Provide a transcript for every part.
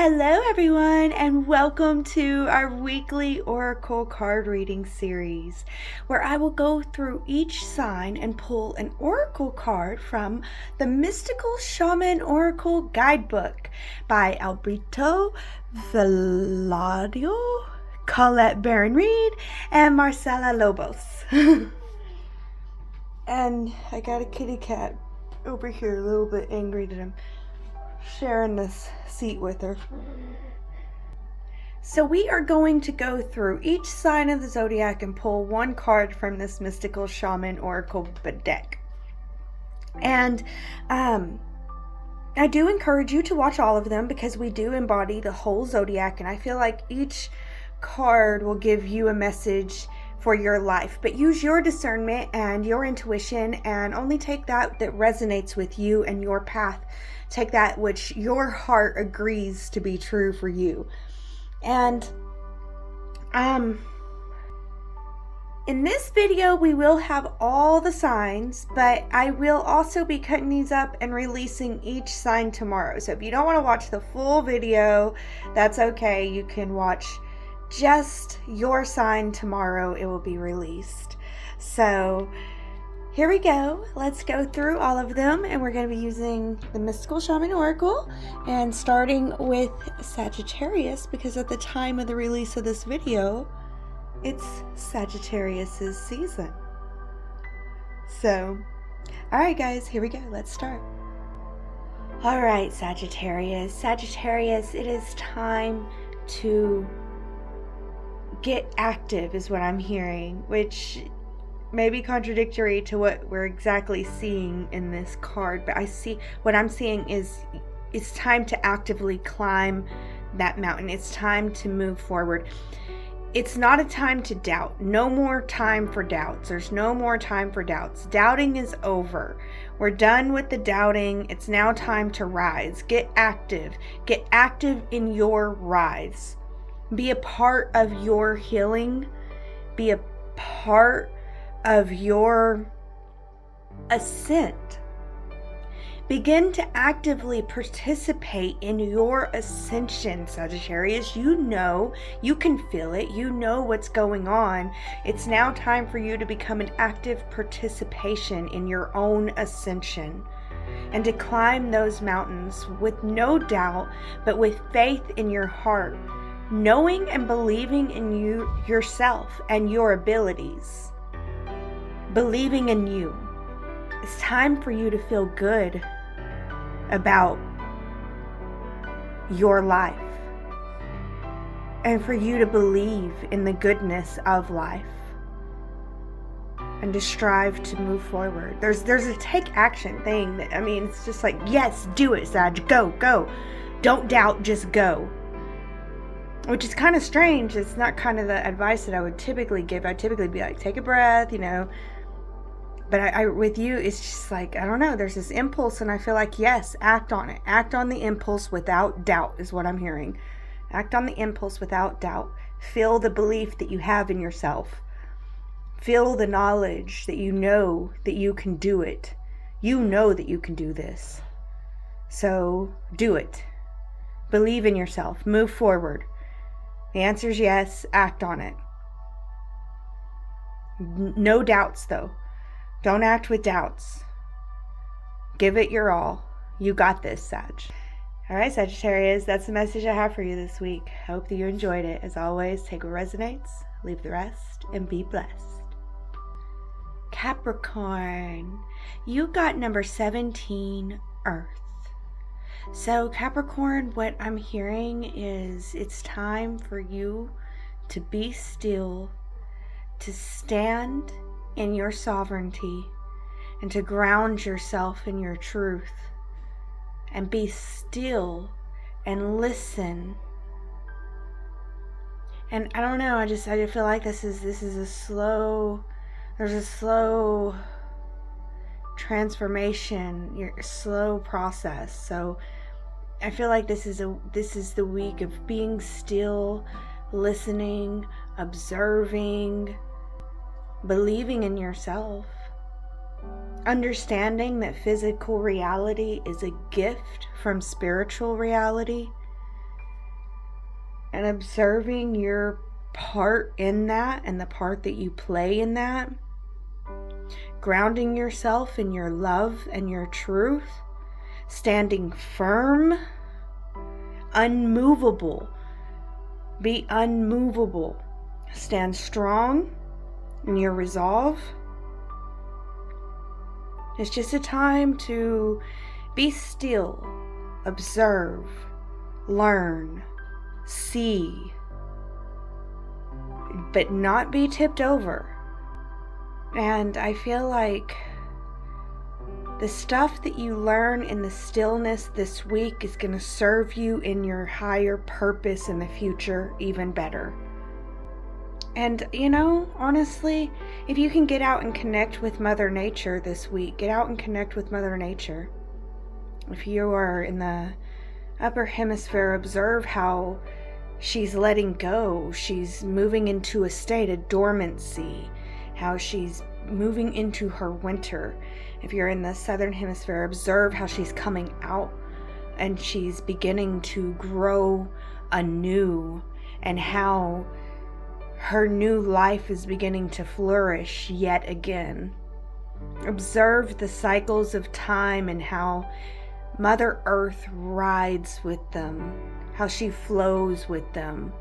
Hello everyone, and welcome to our weekly oracle card reading series where I will go through each sign and pull an oracle card from the Mystical Shaman Oracle Guidebook by Alberto Velladio, Colette Baron Reed, and Marcela Lobos. And I got a kitty cat over here, a little bit angry that I'm sharing this seat with her. So we are going to go through each sign of the zodiac and pull one card from this Mystical Shaman Oracle Deck. And I do encourage you to watch all of them because we do embody the whole zodiac, and I feel like each card will give you a message for your life, but use your discernment and your intuition and only take that resonates with you and your path. Take that which your heart agrees to be true for you. And in this video we will have all the signs, but I will also be cutting these up and releasing each sign tomorrow. So if you don't want to watch the full video, that's okay. You can watch just your sign tomorrow. It will be released. So here we go. Let's go through all of them, and we're going to be using the Mystical Shaman Oracle and starting with Sagittarius because at the time of the release of this video, it's Sagittarius's season. So, all right guys, here we go. Let's start. All right, Sagittarius. Sagittarius, it is time to get active is what I'm hearing, which may be contradictory to what we're exactly seeing in this card, but what I'm seeing is it's time to actively climb that mountain. It's time to move forward. It's not a time to doubt. No more time for doubts. There's no more time for doubts. Doubting is over. We're done with the doubting. It's now time to rise. Get active. Get active in your rise. Be a part of your healing. Be a part of your ascent. Begin to actively participate in your ascension, Sagittarius. You know, you can feel it. You know what's going on. It's now time for you to become an active participation in your own ascension and to climb those mountains with no doubt, but with faith in your heart, knowing and believing in yourself and your abilities. Believing in you. It's time for you to feel good about your life and for you to believe in the goodness of life and to strive to move forward. There's a take action thing that, it's just like, yes, do it, Sag. Go. Don't doubt, just go. Which is kind of strange. It's not kind of the advice that I would typically give. I'd typically be like, take a breath, But I with you, it's just like, I don't know, there's this impulse, and I feel like, yes, act on it. Act on the impulse without doubt is what I'm hearing. Act on the impulse without doubt. Feel the belief that you have in yourself. Feel the knowledge that you know that you can do it. You know that you can do this. So do it. Believe in yourself. Move forward. The answer is yes. Act on it. No doubts, though. Don't act with doubts. Give it your all. You got this, Sag. All right, Sagittarius, that's the message I have for you this week. I hope that you enjoyed it. As always, take what resonates, leave the rest, and be blessed. Capricorn, you got number 17, Earth. So Capricorn, what I'm hearing is it's time for you to be still, to stand in your sovereignty, and to ground yourself in your truth, and be still and listen. And I don't know, I feel like this is a slow transformation, your slow process. So I feel like this is the week of being still, listening, observing, believing in yourself, understanding that physical reality is a gift from spiritual reality, and observing your part in that and the part that you play in that. Grounding yourself in your love and your truth. Standing firm. Unmovable. Be unmovable. Stand strong in your resolve. It's just a time to be still, observe, learn, see, but not be tipped over. And I feel like the stuff that you learn in the stillness this week is going to serve you in your higher purpose in the future even better. And, honestly, if you can get out and connect with Mother Nature this week, get out and connect with Mother Nature. If you are in the upper hemisphere, observe how she's letting go. She's moving into a state of dormancy, how she's moving into her winter. If you're in the southern hemisphere, observe how she's coming out and she's beginning to grow anew, and how her new life is beginning to flourish yet again. Observe the cycles of time and how Mother Earth rides with them, how she flows with them,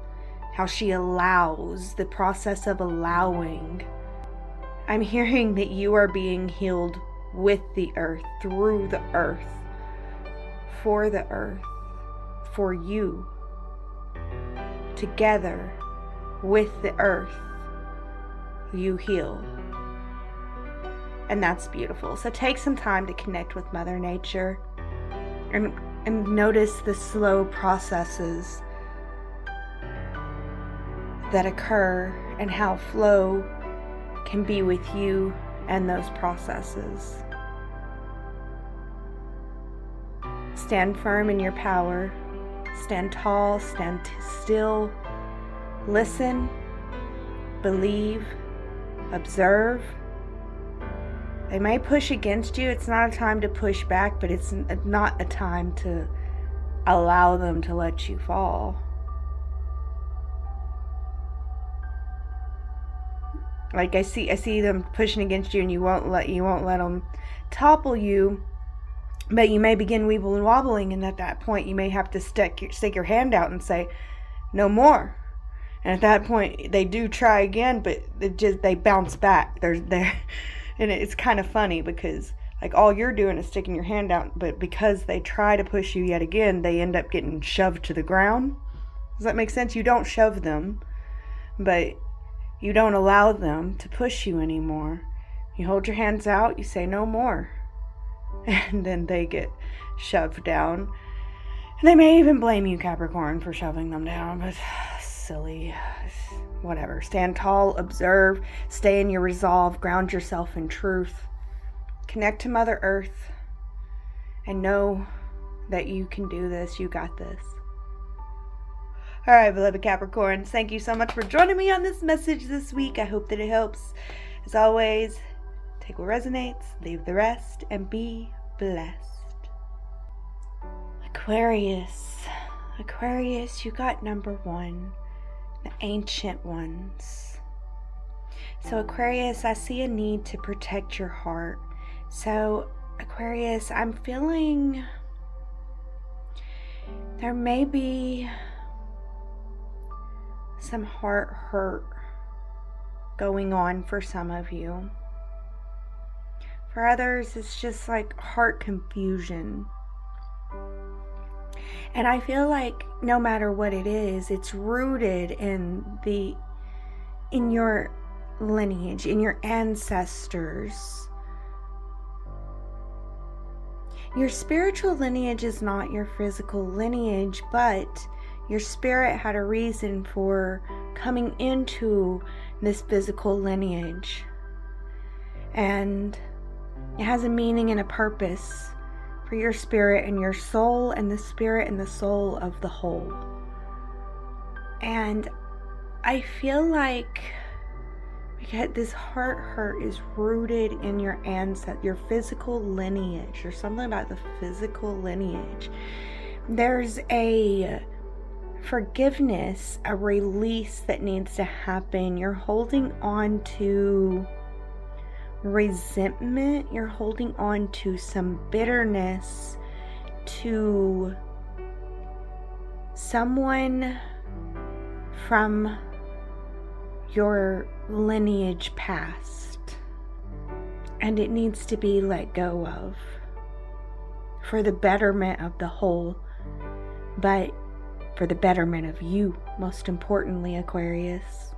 how she allows, the process of allowing. I'm hearing that you are being healed with the earth, through the earth, for you, together with the earth, you heal. And that's beautiful. So take some time to connect with Mother Nature and notice the slow processes that occur and how flow can be with you and those processes. Stand firm in your power. Stand tall, stand still. Listen, believe, observe. They may push against you. It's not a time to push back, but it's not a time to allow them to let you fall. Like I see them pushing against you, and you won't let them topple you, but you may begin weeble and wobbling, and at that point you may have to stick your hand out and say, "No more." And at that point they do try again, but they bounce back. They're and it's kind of funny because like all you're doing is sticking your hand out, but because they try to push you yet again, they end up getting shoved to the ground. Does that make sense? You don't shove them, but you don't allow them to push you anymore. You hold your hands out, you say no more, and then they get shoved down. And they may even blame you, Capricorn, for shoving them down, but silly. Whatever. Stand tall, observe, stay in your resolve, ground yourself in truth. Connect to Mother Earth and know that you can do this. You got this. All right, beloved Capricorns, thank you so much for joining me on this message this week. I hope that it helps. As always, take what resonates, leave the rest, and be blessed. Aquarius, you got number 1, the ancient ones. So Aquarius, I see a need to protect your heart. So Aquarius, I'm feeling there may be some heart hurt going on for some of you. For others, it's just like heart confusion. And I feel like no matter what it is, it's rooted in your lineage, in your ancestors. Your spiritual lineage is not your physical lineage, but your spirit had a reason for coming into this physical lineage. And it has a meaning and a purpose for your spirit and your soul, and the spirit and the soul of the whole. And I feel like this heart hurt is rooted in your ancestors, your physical lineage. There's something about the physical lineage. There's a forgiveness, a release that needs to happen. You're holding on to resentment. You're holding on to some bitterness to someone from your lineage past, and it needs to be let go of for the betterment of the whole, but for the betterment of you, most importantly, Aquarius.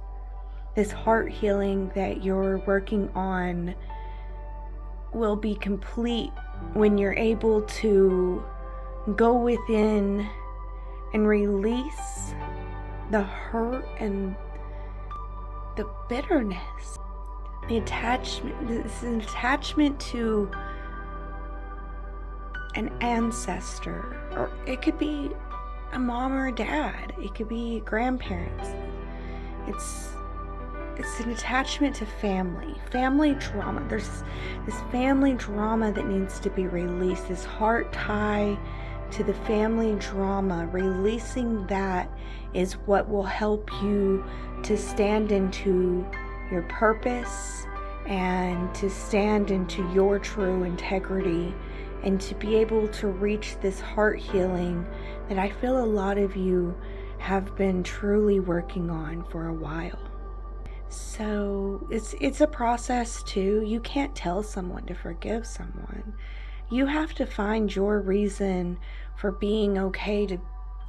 This heart healing that you're working on will be complete when you're able to go within and release the hurt and the bitterness, the attachment. This is an attachment to an ancestor, or it could be a mom or a dad, it could be grandparents. It's an attachment to family trauma. There's this family drama that needs to be released, this heart tie to the family drama. Releasing that is what will help you to stand into your purpose and to stand into your true integrity, and to be able to reach this heart healing that I feel a lot of you have been truly working on for a while. So it's a process too. You can't tell someone to forgive someone. You have to find your reason for being okay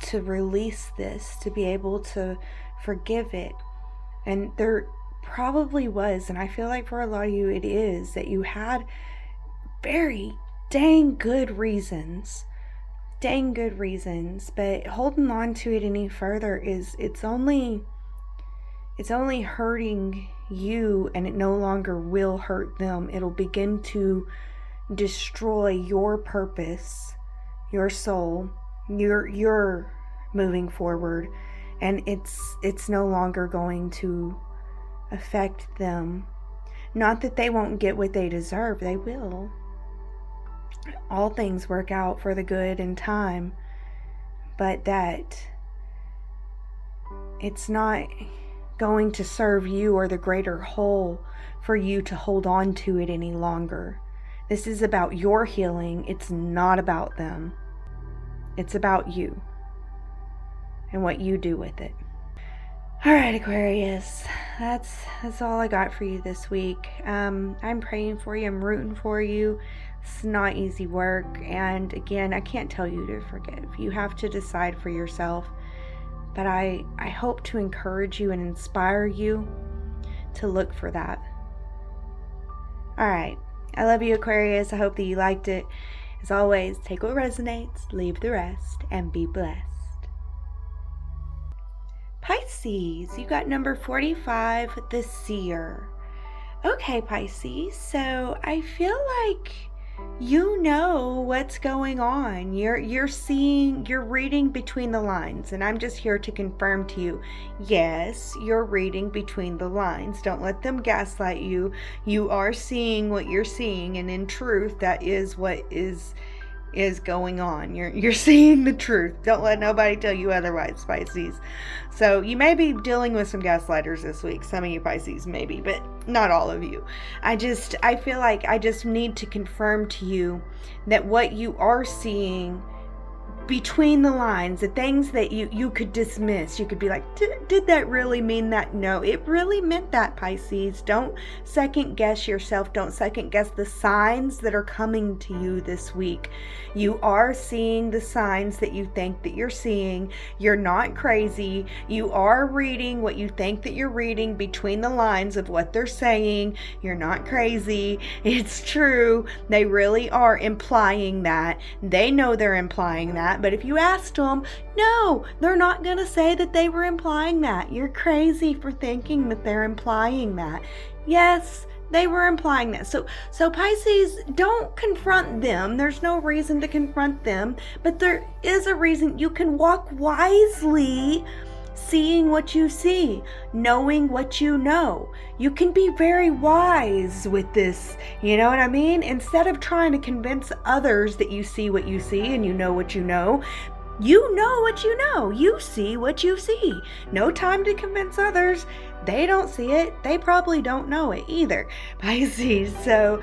to release this, to be able to forgive it. And there probably was, and I feel like for a lot of you it is, that you had very dang good reasons, but holding on to it any further is it's only hurting you, and it no longer will hurt them. It'll begin to destroy your purpose, your soul, your moving forward, and it's no longer going to affect them. Not that they won't get what they deserve, they will. All things work out for the good in time, but that it's not going to serve you or the greater whole for you to hold on to it any longer. This is about your healing. It's not about them. It's about you and what you do with it. All right, Aquarius, that's all I got for you this week. I'm praying for you. I'm rooting for you. It's not easy work. And again, I can't tell you to forgive. You have to decide for yourself. But I hope to encourage you and inspire you to look for that. All right. I love you, Aquarius. I hope that you liked it. As always, take what resonates, leave the rest, and be blessed. Pisces, you got number 45, the Seer. Okay, Pisces, so I feel like you know what's going on. You're seeing, you're reading between the lines, and I'm just here to confirm to you, yes, you're reading between the lines. Don't let them gaslight you. You are seeing what you're seeing, and in truth, that is what is going on. You're seeing the truth. Don't let nobody tell you otherwise, Pisces. So you may be dealing with some gaslighters this week. Some of you Pisces maybe, but not all of you. I feel like I just need to confirm to you that what you are seeing between the lines, the things that you could dismiss, you could be like, did that really mean that? No, it really meant that, Pisces. Don't second guess yourself. Don't second guess the signs that are coming to you this week. You are seeing the signs that you think that you're seeing. You're not crazy. You are reading what you think that you're reading between the lines of what they're saying. You're not crazy. It's true. They really are implying that. They know they're implying that. But if you asked them, no, they're not going to say that they were implying that. You're crazy for thinking that they're implying that. Yes, they were implying that. So Pisces, don't confront them. There's no reason to confront them, but there is a reason. You can walk wisely, seeing what you see, knowing what you know. You can be very wise with this, you know what I mean? Instead of trying to convince others that you see what you see and you know what you know, You know what you know. You see what you see. No time to convince others. They don't see it. They probably don't know it either, Pisces. So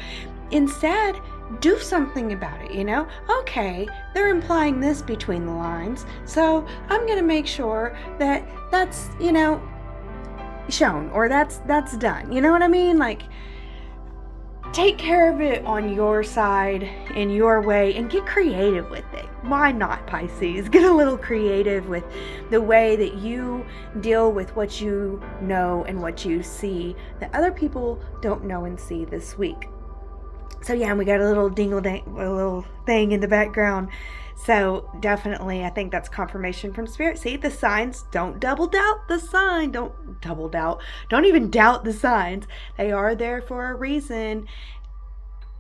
instead, do something about it, Okay, they're implying this between the lines, so I'm going to make sure that that's, shown, or that's done. You know what I mean? Like, take care of it on your side, in your way, and get creative with it. Why not, Pisces? Get a little creative with the way that you deal with what you know and what you see that other people don't know and see this week. So yeah, and we got a little a little thing in the background. So definitely, I think that's confirmation from Spirit. See, the signs, don't double doubt the sign. Don't even doubt the signs. They are there for a reason.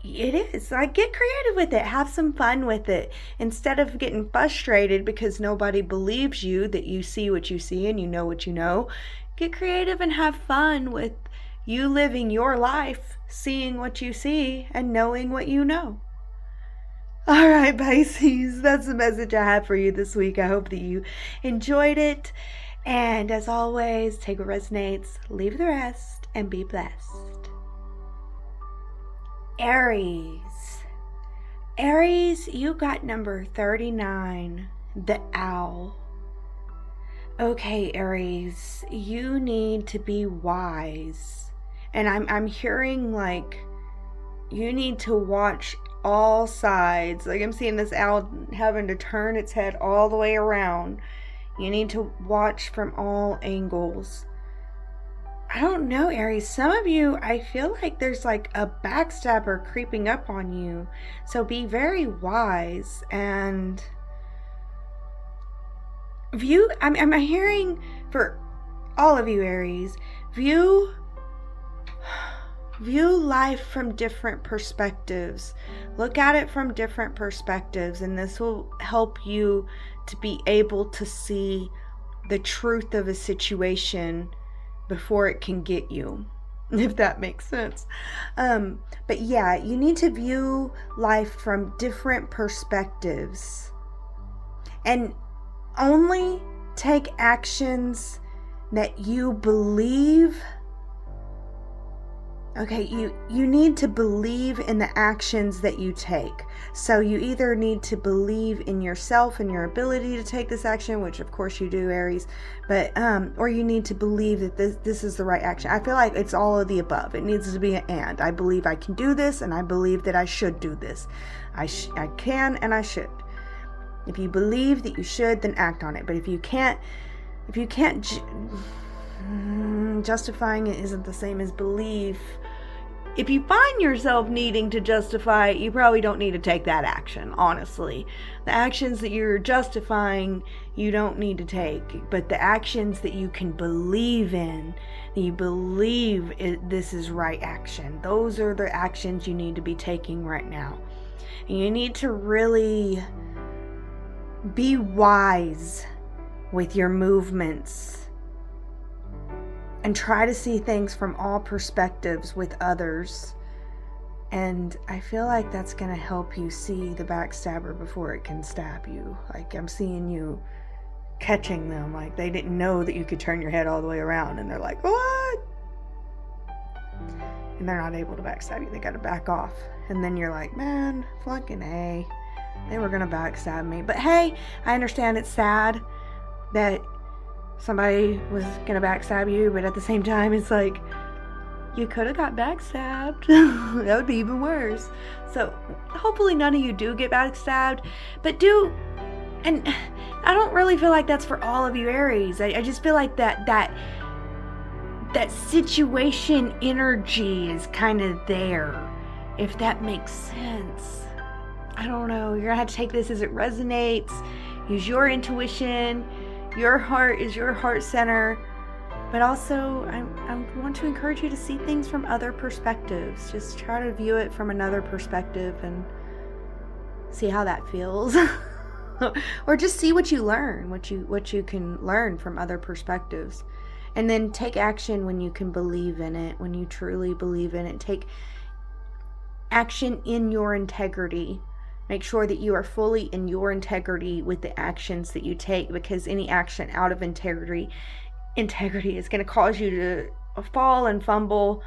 It is. Like, get creative with it. Have some fun with it. Instead of getting frustrated because nobody believes you that you see what you see and you know what you know, get creative and have fun with you living your life, seeing what you see and knowing what you know. All right, Pisces, that's the message I have for you this week. I hope that you enjoyed it. And as always, take what resonates, leave the rest, and be blessed. Aries. Aries, you got number 39, the owl. Okay, Aries, you need to be wise. And I'm hearing like you need to watch all sides. Like, I'm seeing this owl having to turn its head all the way around. You need to watch from all angles. I don't know, Aries. Some of you, I feel like there's like a backstabber creeping up on you. So be very wise and view. I'm hearing for all of you, Aries, view life from different perspectives. Look at it from different perspectives, and this will help you to be able to see the truth of a situation before it can get you, if that makes sense. But yeah, you need to view life from different perspectives and only take actions that you believe. Okay, you need to believe in the actions that you take. So you either need to believe in yourself and your ability to take this action, which of course you do, Aries, but or you need to believe that this is the right action. I feel like it's all of the above. It needs to be an and. I believe I can do this, and I believe that I should do this. I can and I should. If you believe that you should, then act on it. But if you can't justifying it isn't the same as belief. If you find yourself needing to justify it, you probably don't need to take that action, honestly. The actions that you're justifying, you don't need to take. But the actions that you can believe in, that you believe this is right action, those are the actions you need to be taking right now. And you need to really be wise with your movements and try to see things from all perspectives with others. And I feel like that's going to help you see the backstabber before it can stab you. Like, I'm seeing you catching them. Like, they didn't know that you could turn your head all the way around, and they're like, what? And they're not able to backstab you. They got to back off. And then you're like, man, fucking A. They were going to backstab me. But hey, I understand it's sad that somebody was gonna backstab you, but at the same time, it's like, you could have got backstabbed. That would be even worse. So hopefully none of you do get backstabbed, but do. And I don't really feel like that's for all of you, Aries. I just feel like that situation energy is kind of there, if that makes sense. I don't know. You're gonna have to take this as it resonates. Use your intuition. Your heart is your heart center, but also I want to encourage you to see things from other perspectives. Just try to view it from another perspective and see how that feels. Or just see what you learn, what you can learn from other perspectives. And then take action when you can believe in it, when you truly believe in it. Take action in your integrity Make sure that you are fully in your integrity with the actions that you take, because any action out of integrity is going to cause you to fall and fumble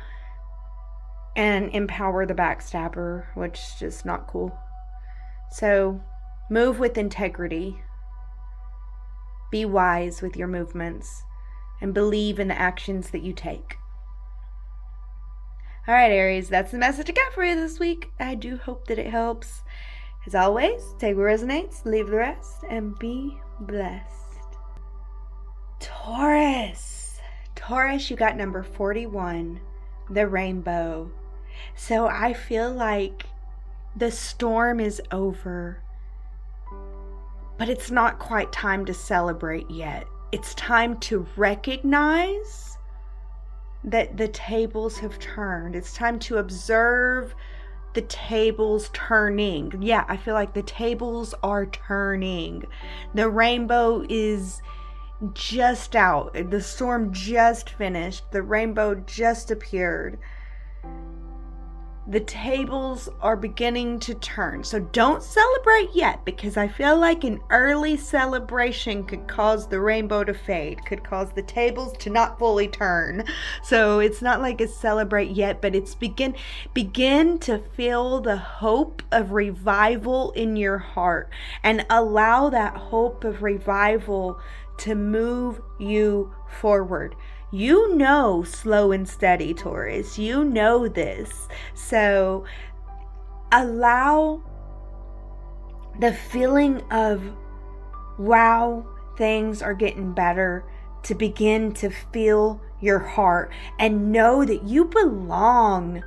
and empower the backstabber, which is just not cool. So move with integrity. Be wise with your movements and believe in the actions that you take. All right, Aries, that's the message I got for you this week. I do hope that it helps. As always, take what resonates, leave the rest, and be blessed. Taurus, you got number 41, the rainbow. So I feel like the storm is over, but it's not quite time to celebrate yet. It's time to recognize that the tables have turned. It's time to observe the tables turning. Yeah, I feel like the tables are turning. The rainbow is just out. The storm just finished. The rainbow just appeared. The tables are beginning to turn. So don't celebrate yet, because I feel like an early celebration could cause the rainbow to fade, could cause the tables to not fully turn. So it's not like a celebrate yet, but it's begin to feel the hope of revival in your heart, and allow that hope of revival to move you forward. You know slow and steady, Taurus. You know this. So allow the feeling of, wow, things are getting better, to begin to feel your heart, and know that you belong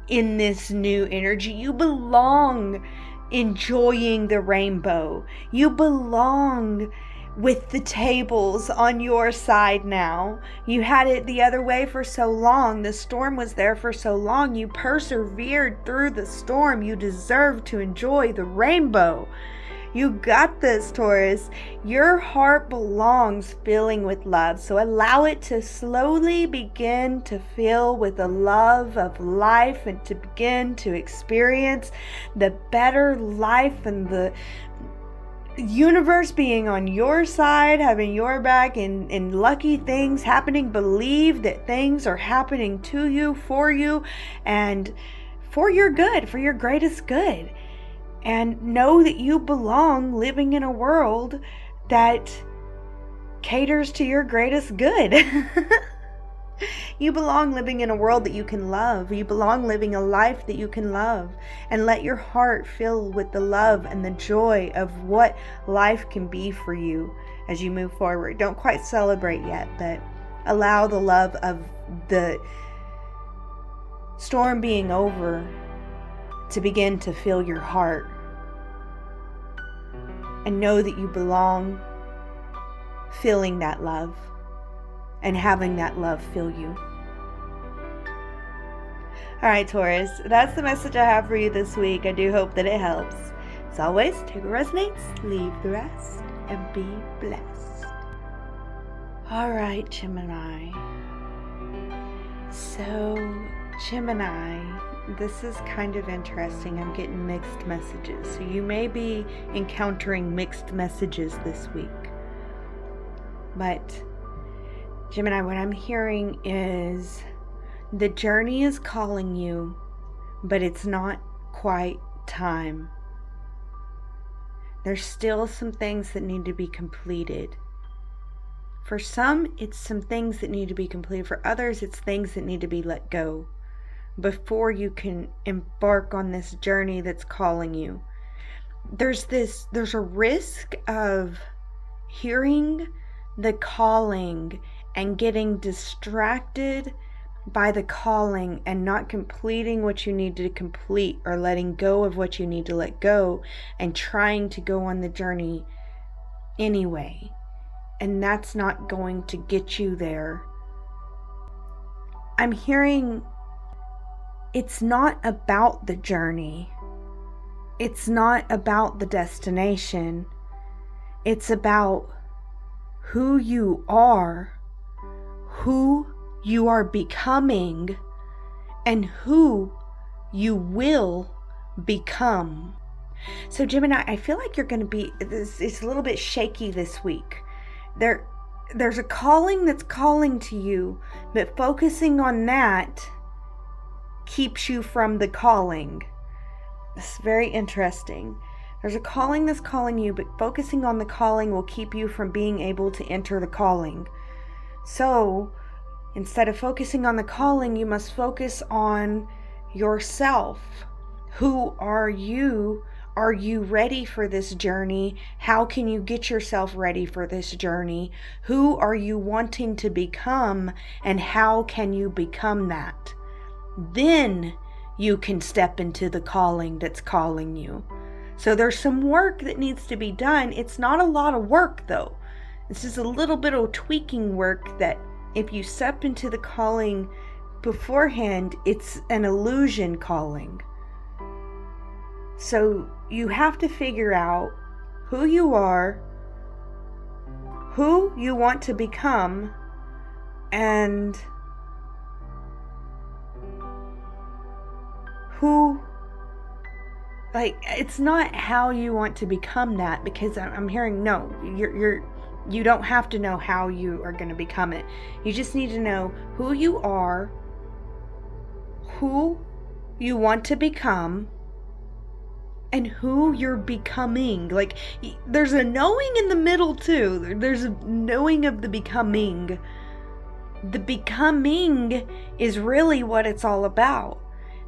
in this new energy. You belong enjoying the rainbow. You belong with the tables on your side now. You had it the other way for so long. The storm was there for so long. You persevered through the storm. You deserve to enjoy the rainbow. You got this, Taurus. Your heart belongs filling with love. So allow it to slowly begin to fill with the love of life, and to begin to experience the better life, and the universe being on your side, having your back, and lucky things happening. Believe that things are happening to you, and for your good, for your greatest good. And know that you belong living in a world that caters to your greatest good. You belong living in a world that you can love. You belong living a life that you can love. And let your heart fill with the love and the joy of what life can be for you as you move forward. Don't quite celebrate yet, but allow the love of the storm being over to begin to fill your heart. And know that you belong feeling that love, and having that love fill you. All right, Taurus, that's the message I have for you this week. I do hope that it helps. As always, take what resonates, leave the rest, and be blessed. All right, Gemini. So, Gemini, this is kind of interesting. I'm getting mixed messages. So you may be encountering mixed messages this week. But Gemini, what I'm hearing is the journey is calling you, but it's not quite time. There's still some things that need to be completed. For some, it's some things that need to be completed. For others, it's things that need to be let go before you can embark on this journey that's calling you. There's a risk of hearing the calling and getting distracted by the calling and not completing what you need to complete, or letting go of what you need to let go, and trying to go on the journey anyway. And that's not going to get you there. I'm hearing it's not about the journey. It's not about the destination. It's about who you are becoming, and who you will become. So Gemini, I feel like you're going to be, it's a little bit shaky this week. There's a calling that's calling to you, but focusing on that keeps you from the calling. It's very interesting. There's a calling that's calling you, but focusing on the calling will keep you from being able to enter the calling. So instead of focusing on the calling, you must focus on yourself. Who are you? Are you ready for this journey? How can you get yourself ready for this journey? Who are you wanting to become, and how can you become that? Then you can step into the calling that's calling you. So there's some work that needs to be done. It's not a lot of work though. It's just a little bit of tweaking work that if you step into the calling beforehand, it's an illusion calling. So you have to figure out who you are, who you want to become, and who, like, it's not how you want to become that, because I'm hearing, no, you don't have to know how you are going to become it. You just need to know who you are, who you want to become, and who you're becoming. Like, there's a knowing in the middle too. There's a knowing of the becoming. The becoming is really what it's all about.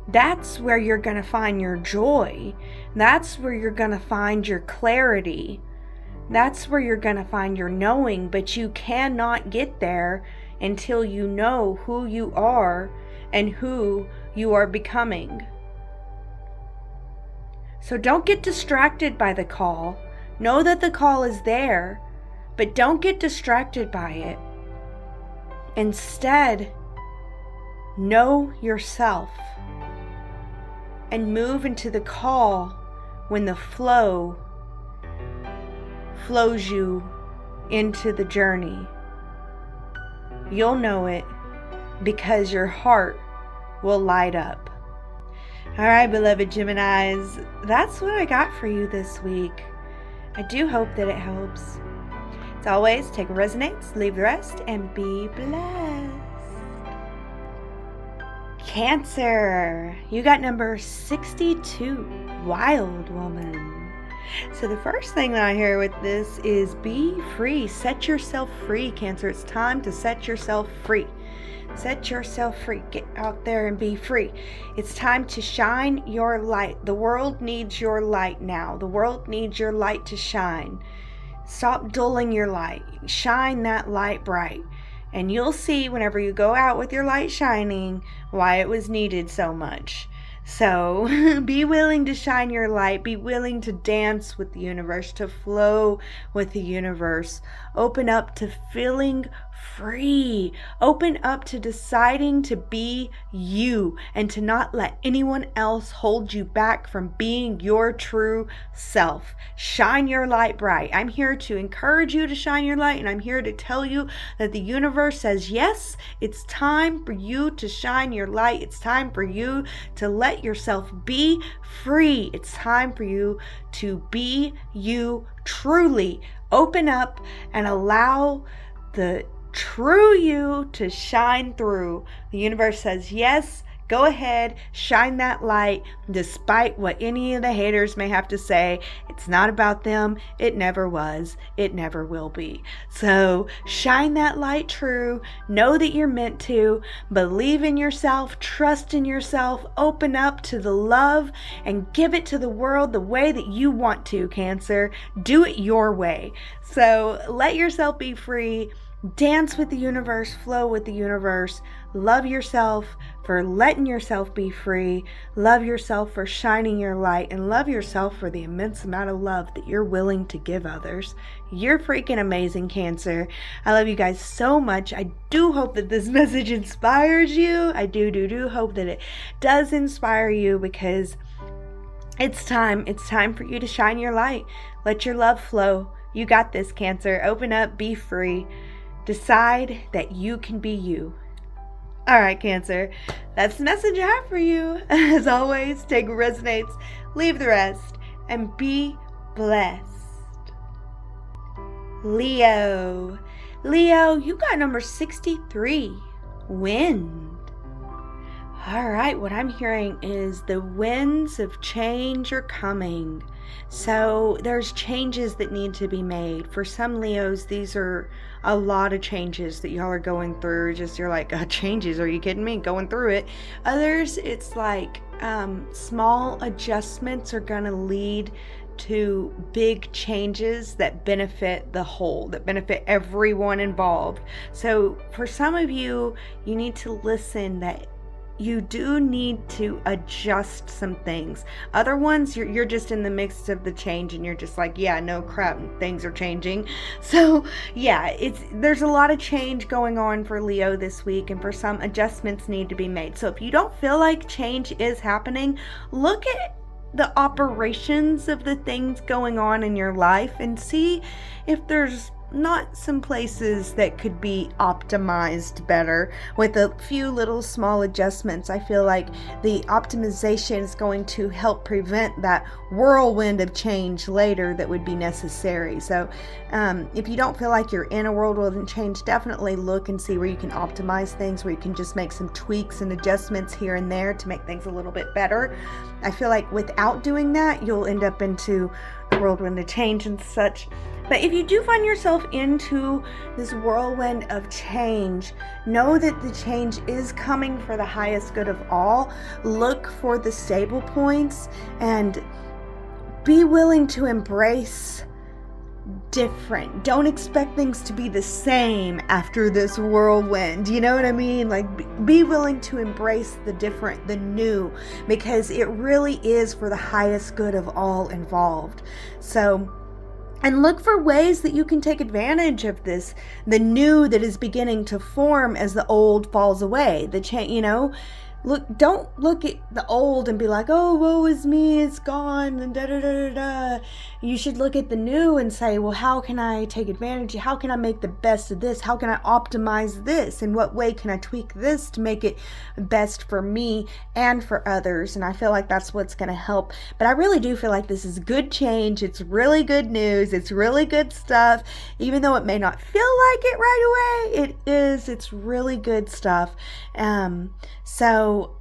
That's where you're going to find your joy. That's where you're going to find your clarity. That's where you're going to find your knowing. But you cannot get there until you know who you are and who you are becoming. So don't get distracted by the call. Know that the call is there, but don't get distracted by it. Instead, know yourself and move into the call when the flow flows you into the journey. You'll know it because your heart will light up. All right, beloved Geminis, that's what I got for you this week. I do hope that it helps. As always, take what resonates, leave the rest, and be blessed. Cancer, you got number 62, Wild Woman. So the first thing that I hear with this is be free. Set yourself free, Cancer. It's time to set yourself free. Set yourself free. Get out there and be free. It's time to shine your light. The world needs your light now. The world needs your light to shine. Stop dulling your light. Shine that light bright. And you'll see whenever you go out with your light shining why it was needed so much. So be willing to shine your light. Be willing to dance with the universe, to flow with the universe. Open up to feeling free. Open up to deciding to be you and to not let anyone else hold you back from being your true self. Shine your light bright. I'm here to encourage you to shine your light, and I'm here to tell you that the universe says, yes, it's time for you to shine your light. It's time for you to let yourself be free. It's time for you to be you truly. Open up and allow the true you to shine through. The universe says, yes, go ahead, shine that light, despite what any of the haters may have to say. It's not about them. It never was. It never will be. So shine that light true. Know that you're meant to. Believe in yourself. Trust in yourself. Open up to the love and give it to the world the way that you want to, Cancer. Do it your way. So let yourself be free. Dance with the universe, flow with the universe. Love yourself for letting yourself be free. Love yourself for shining your light, and love yourself for the immense amount of love that you're willing to give others. You're freaking amazing, Cancer. I love you guys so much. I do hope that this message inspires you. I do hope that it does inspire you, because it's time. It's time for you to shine your light. Let your love flow. You got this, Cancer. Open up, be free. Decide that you can be you. All right, Cancer, that's the message I have for you. As always, take what resonates, leave the rest, and be blessed. Leo. Leo, you got number 63, wind. All right, what I'm hearing is the winds of change are coming. So there's changes that need to be made. For some Leos, these are a lot of changes that y'all are going through. Just you're like, changes, are you kidding me? Going through it. Others, it's like small adjustments are going to lead to big changes that benefit the whole, that benefit everyone involved. So for some of you, you need to listen that you do need to adjust some things. Other ones, you're just in the midst of the change and you're just like, yeah, no crap, things are changing. So yeah, there's a lot of change going on for Leo this week, and for some, adjustments need to be made. So if you don't feel like change is happening, look at the operations of the things going on in your life and see if there's not some places that could be optimized better with a few little small adjustments. I feel like the optimization is going to help prevent that whirlwind of change later that would be necessary. So if you don't feel like you're in a whirlwind of change, definitely look and see where you can optimize things, where you can just make some tweaks and adjustments here and there to make things a little bit better. I feel like without doing that, you'll end up into a whirlwind of change and such. But if you do find yourself into this whirlwind of change, know that the change is coming for the highest good of all. Look for the stable points and be willing to embrace different. Don't expect things to be the same after this whirlwind. You know what I mean? Like, be willing to embrace the different, the new, because it really is for the highest good of all involved. So, and look for ways that you can take advantage of this, the new that is beginning to form as the old falls away. The change, don't look at the old and be like, oh, woe is me, it's gone, and da da da da da. You should look at the new and say, well, how can I take advantage? How can I make the best of this? How can I optimize this? In what way can I tweak this to make it best for me and for others? And I feel like that's what's going to help. But I really do feel like this is good change. It's really good news. It's really good stuff. Even though it may not feel like it right away, it is. It's really good stuff. So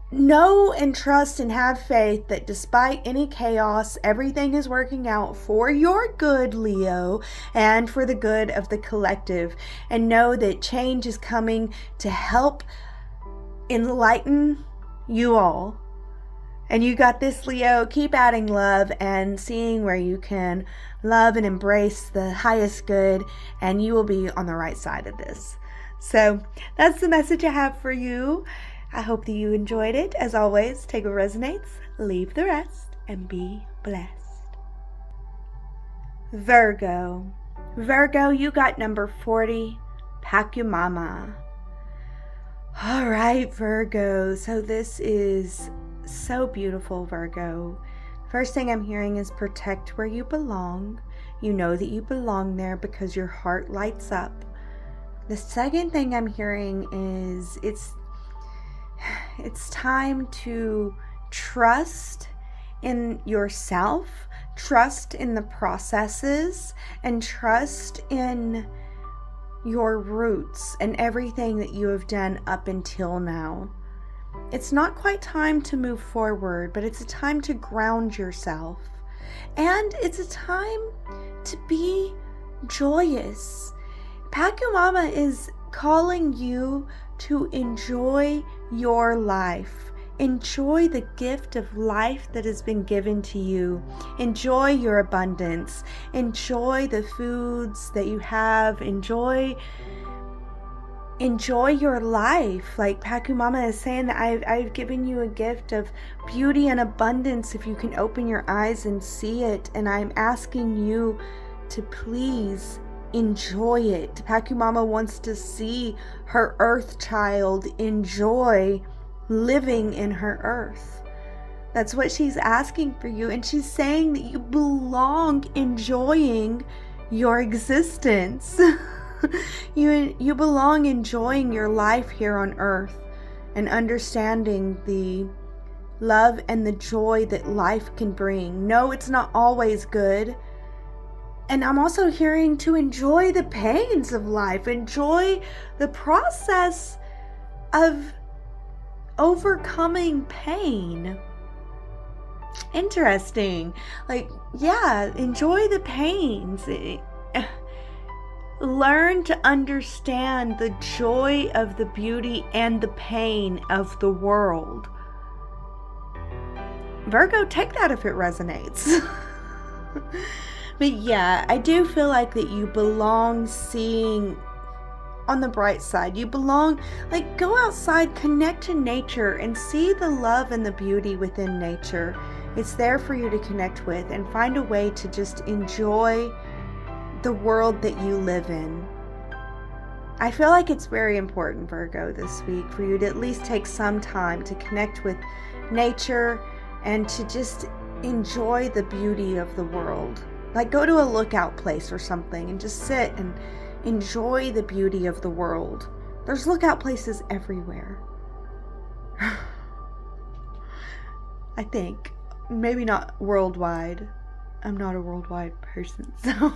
know and trust and have faith that despite any chaos, everything is working out for your good, Leo, and for the good of the collective. And know that change is coming to help enlighten you all. And you got this, Leo. Keep adding love and seeing where you can love and embrace the highest good, and you will be on the right side of this. So that's the message I have for you. I hope that you enjoyed it. As always, take what resonates, leave the rest, and be blessed. Virgo. Virgo, you got number 40, pack your mama. All right, Virgo. So this is so beautiful, Virgo. First thing I'm hearing is protect where you belong. You know that you belong there because your heart lights up. The second thing I'm hearing is it's time to trust in yourself, trust in the processes, and trust in your roots and everything that you have done up until now. It's not quite time to move forward, but it's a time to ground yourself. And it's a time to be joyous. Pacumama is calling you to enjoy your life. Enjoy the gift of life that has been given to you. Enjoy your abundance. Enjoy the foods that you have. Enjoy your life. Like Pacumama is saying that I've given you a gift of beauty and abundance if you can open your eyes and see it. And I'm asking you to please enjoy it. Pacumama wants to see her earth child enjoy living in her earth. That's what she's asking for you. And she's saying that you belong enjoying your existence. You belong enjoying your life here on earth and understanding the love and the joy that life can bring. No, it's not always good. And I'm also hearing to enjoy the pains of life, enjoy the process of overcoming pain. Interesting. Like, yeah, enjoy the pains. Learn to understand the joy of the beauty and the pain of the world. Virgo, take that if it resonates. But yeah, I do feel like that you belong seeing on the bright side. You belong, like, go outside, connect to nature, and see the love and the beauty within nature. It's there for you to connect with and find a way to just enjoy the world that you live in. I feel like it's very important, Virgo, this week for you to at least take some time to connect with nature and to just enjoy the beauty of the world. Like, go to a lookout place or something and just sit and enjoy the beauty of the world. There's lookout places everywhere. I think. Maybe not worldwide. I'm not a worldwide person, so.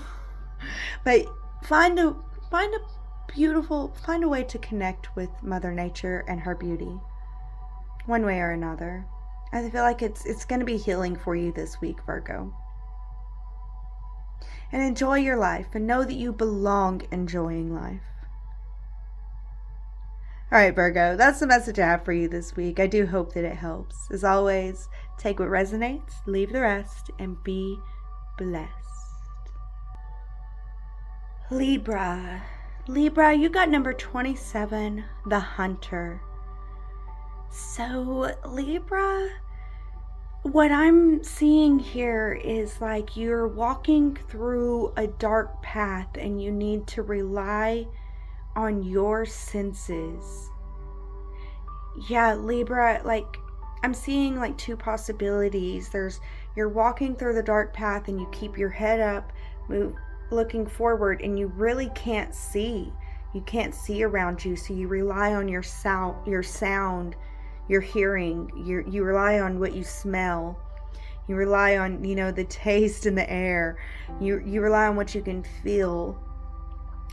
But find a way to connect with Mother Nature and her beauty. One way or another. I feel like it's going to be healing for you this week, Virgo. And enjoy your life and know that you belong enjoying life. All right, Virgo, that's the message I have for you this week. I do hope that it helps. As always, take what resonates, leave the rest, and be blessed. Libra, you got number 27, the Hunter. So, Libra, what I'm seeing here is like you're walking through a dark path and you need to rely on your senses. Yeah, Libra, like I'm seeing like two possibilities. You're walking through the dark path and you keep your head up, looking forward, and you really can't see. You can't see around you, so you rely on your sound, your hearing, you rely on what you smell, you rely on, the taste in the air, you rely on what you can feel,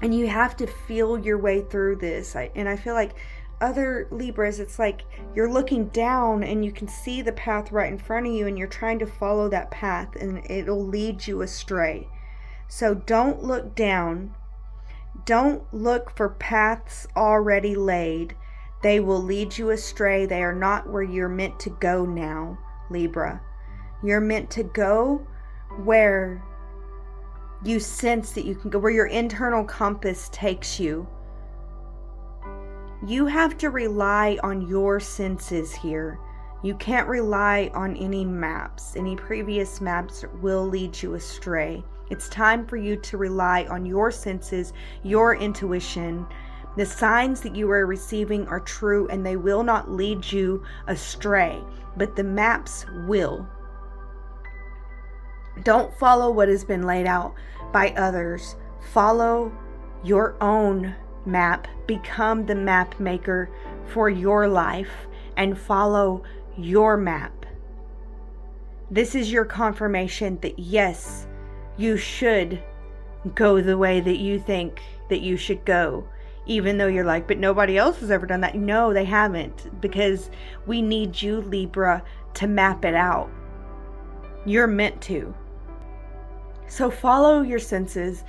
and you have to feel your way through this. I feel like other Libras, it's like you're looking down and you can see the path right in front of you and you're trying to follow that path and it'll lead you astray. So don't look down, don't look for paths already laid. They will lead you astray. They are not where you're meant to go now, Libra. You're meant to go where you sense that you can go, where your internal compass takes you. You have to rely on your senses here. You can't rely on any maps. Any previous maps will lead you astray. It's time for you to rely on your senses, your intuition. The signs that you are receiving are true and they will not lead you astray, but the maps will. Don't follow what has been laid out by others. Follow your own map. Become the map maker for your life and follow your map. This is your confirmation that yes, you should go the way that you think that you should go. Even though you're like, but nobody else has ever done that. No, they haven't, because we need you, Libra, to map it out. You're meant to. So follow your senses.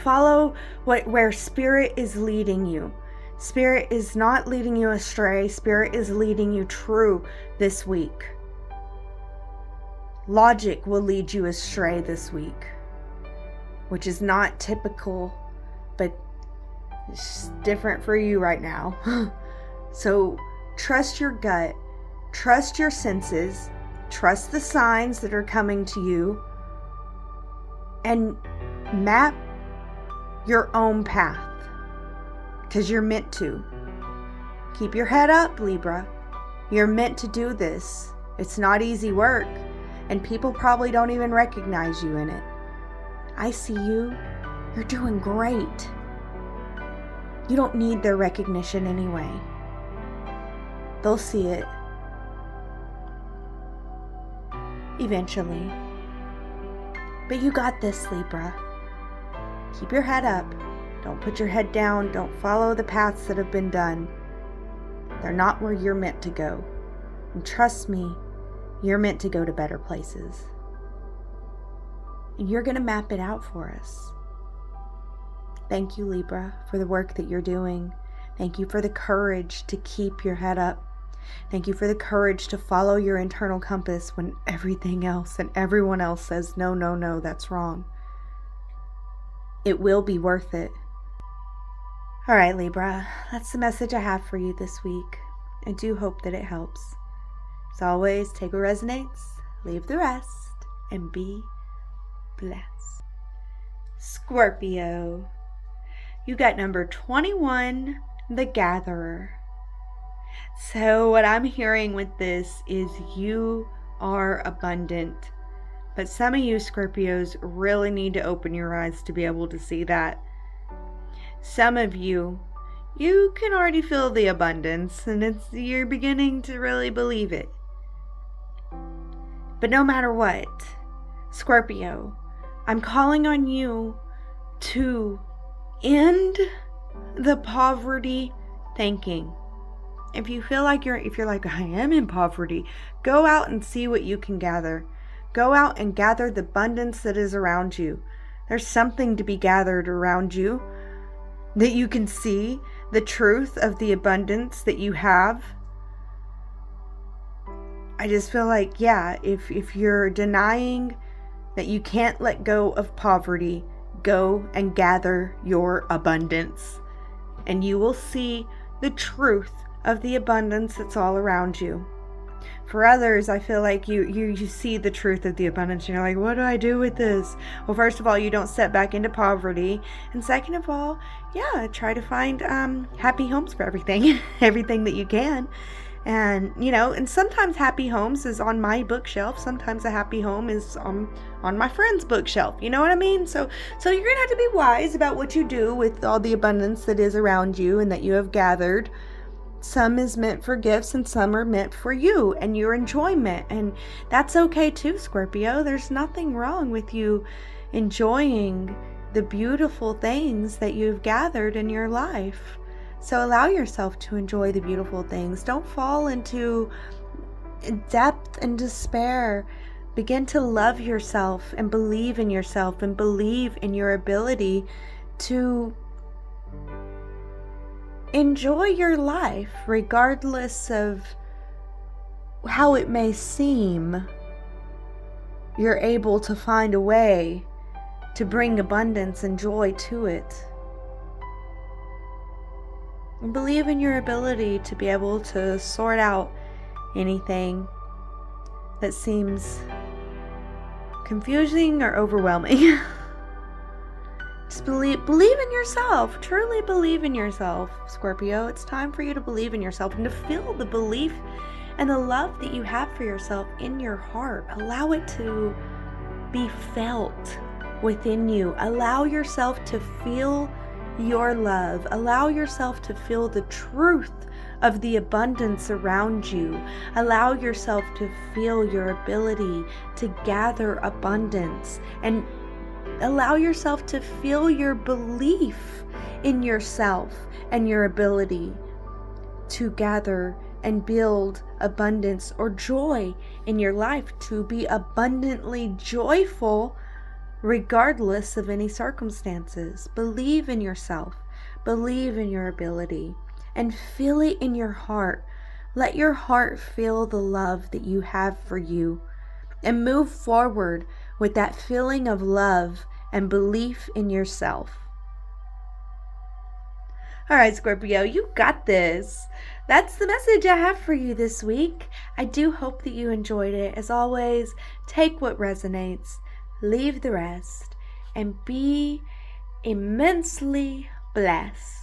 Follow where Spirit is leading you. Spirit is not leading you astray. Spirit is leading you true this week. Logic will lead you astray this week, which is not typical, but it's different for you right now. So trust your gut, trust your senses, trust the signs that are coming to you, and map your own path, because you're meant to. Keep your head up, Libra. You're meant to do this. It's not easy work, and people probably don't even recognize you in it. I see you. You're doing great. You don't need their recognition anyway. They'll see it. eventually. But you got this, Libra. Keep your head up. Don't put your head down. Don't follow the paths that have been done. They're not where you're meant to go. And trust me, you're meant to go to better places. And you're going to map it out for us. Thank you, Libra, for the work that you're doing. Thank you for the courage to keep your head up. Thank you for the courage to follow your internal compass when everything else and everyone else says, no, no, no, that's wrong. It will be worth it. All right, Libra, that's the message I have for you this week. I do hope that it helps. As always, take what resonates, leave the rest, and be blessed. Scorpio, you got number 21, the Gatherer. So what I'm hearing with this is you are abundant. But some of you Scorpios really need to open your eyes to be able to see that. Some of you can already feel the abundance, and you're beginning to really believe it. But no matter what, Scorpio, I'm calling on you to end the poverty thinking. If you feel like if you're like, I am in poverty, go out and see what you can gather. Go out and gather the abundance that is around you. There's something to be gathered around you that you can see the truth of the abundance that you have. I just feel like, yeah, if you're denying that you can't let go of poverty, go and gather your abundance. And you will see the truth of the abundance that's all around you. For others, I feel like you see the truth of the abundance and you're like, what do I do with this? Well, first of all, you don't step back into poverty. And second of all, yeah, try to find happy homes for everything, everything that you can. And, and sometimes happy homes is on my bookshelf. Sometimes a happy home is on my friend's bookshelf. You know what I mean? So you're going to have to be wise about what you do with all the abundance that is around you and that you have gathered. Some is meant for gifts and some are meant for you and your enjoyment. And that's okay too, Scorpio. There's nothing wrong with you enjoying the beautiful things that you've gathered in your life. So allow yourself to enjoy the beautiful things. Don't fall into depth and despair. Begin to love yourself and believe in yourself and believe in your ability to enjoy your life regardless of how it may seem. You're able to find a way to bring abundance and joy to it. And believe in your ability to be able to sort out anything that seems confusing or overwhelming. Just believe in yourself. Truly believe in yourself, Scorpio. It's time for you to believe in yourself and to feel the belief and the love that you have for yourself in your heart. Allow it to be felt within you. Allow yourself to feel your love. Allow yourself to feel the truth of the abundance around you. Allow yourself to feel your ability to gather abundance, and allow yourself to feel your belief in yourself and your ability to gather and build abundance or joy in your life, to be abundantly joyful regardless of any circumstances. Believe in yourself, believe in your ability, and feel it in your heart. Let your heart feel the love that you have for you, and move forward with that feeling of love and belief in yourself. All right, Scorpio, you got this. That's the message I have for you this week. I do hope that you enjoyed it. As always, take what resonates, leave the rest, and be immensely blessed.